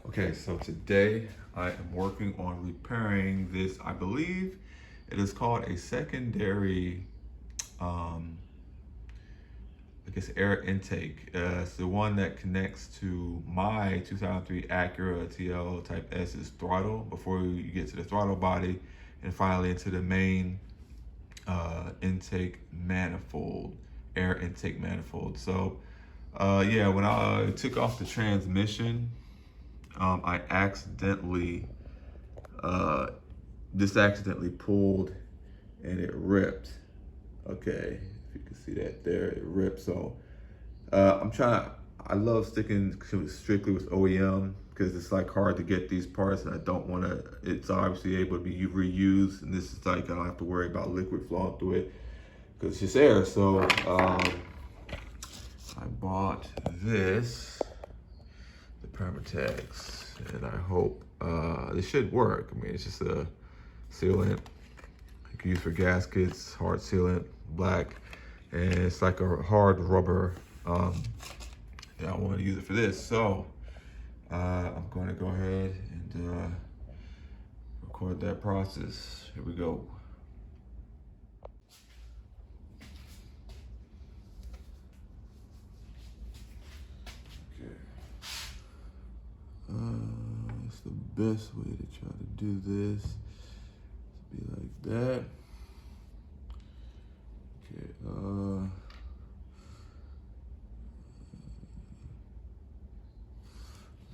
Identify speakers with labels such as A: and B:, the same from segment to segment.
A: Okay, so today I am working on repairing this. I believe it is called a secondary, um, I guess, air intake. It's the one that connects to my 2003 Acura TL Type S's throttle before you get to the throttle body, and finally into the main intake manifold, air intake manifold. So, yeah, when I took off the transmission, I accidentally, uh, this accidentally pulled and it ripped. Okay, if you can see that there, it ripped. So I'm trying to, I love sticking strictly with OEM because it's like hard to get these parts and I don't want to, it's obviously able to be reused. And this is like, I don't have to worry about liquid flowing through it because it's just air. So I bought this, the Permatex, and I hope this should work. I mean, it's just a sealant you can use for gaskets, hard sealant, black, and it's like a hard rubber. Yeah, I want to use it for this, so I'm going to go ahead and record that process. Here we go. Okay. It's the best way to try to do this. Be like that. Okay.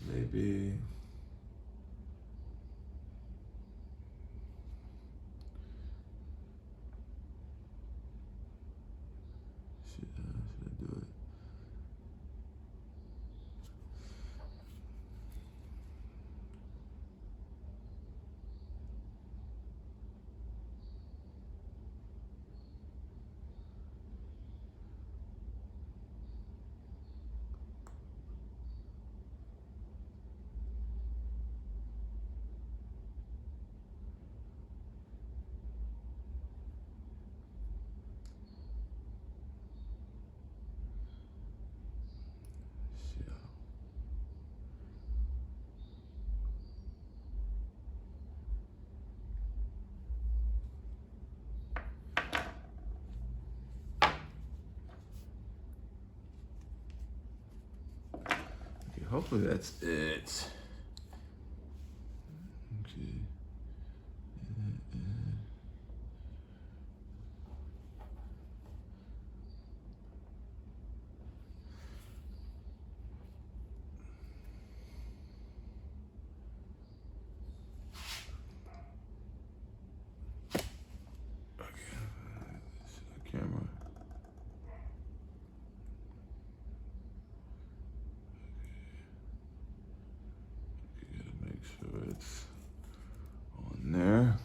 A: Maybe. Should I do it? Okay, hopefully that's it. Okay. Camera. You gotta make sure it's on there.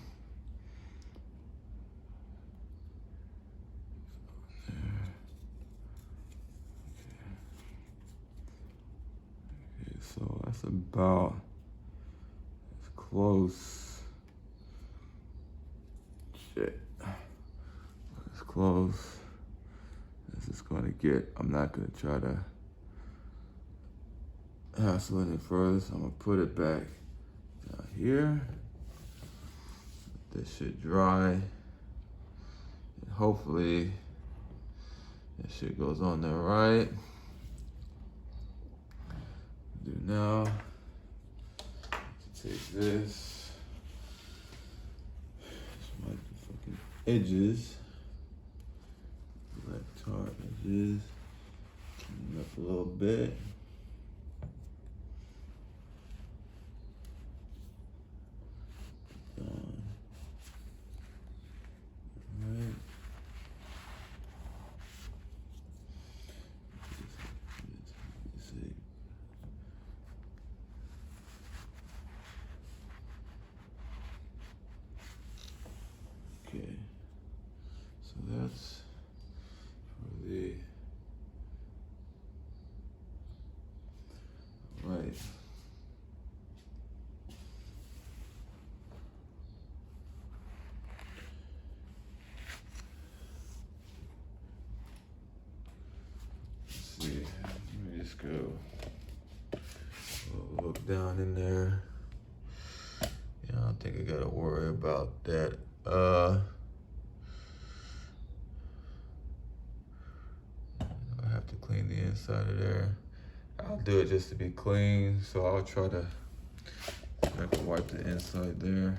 A: Okay, so that's about as close. Shit. As close as it's gonna get. I'm not gonna try to hassle it first. I'm gonna put it back down here. This should dry. And hopefully that shit goes on there right. Do now. Take this. Just like the fucking edges. Black tar edges. Clean it up a little bit. Alright. Okay, so that's for the down in there. Yeah, I don't think I gotta worry about that. I have to clean the inside of there. I'll do it just to be clean, so I'll try to wipe the inside there.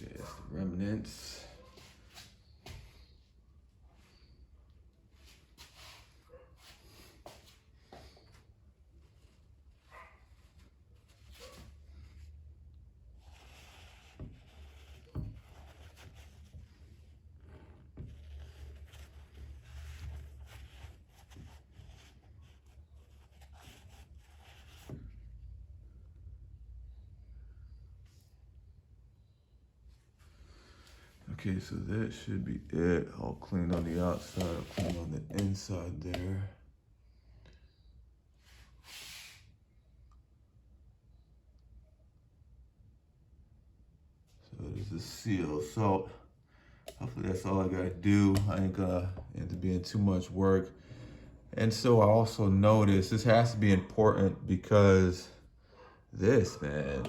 A: Yes, the remnants. Okay, so that should be it. I'll clean on the outside, I'll clean on the inside there. So it is a seal. So hopefully that's all I gotta do. I ain't gonna end up being too much work. And so I also noticed this has to be important because this, man,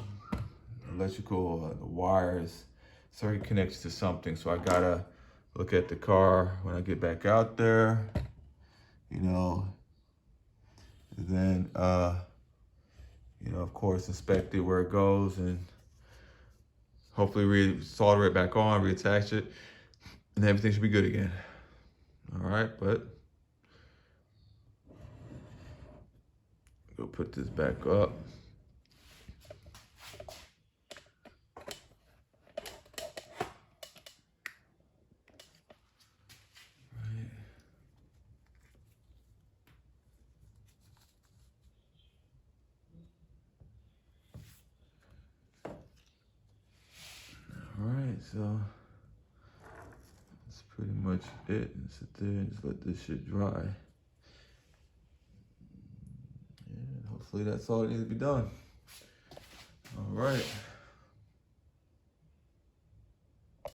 A: electrical, the wires, it's already connected to something. So I gotta look at the car when I get back out there, you know, and then, you know, of course, inspect it where it goes and hopefully solder it back on, reattach it, and everything should be good again. All right, but go put this back up. All right, so that's pretty much it. And sit there and just let this shit dry. And hopefully that's all that needs to be done. All right.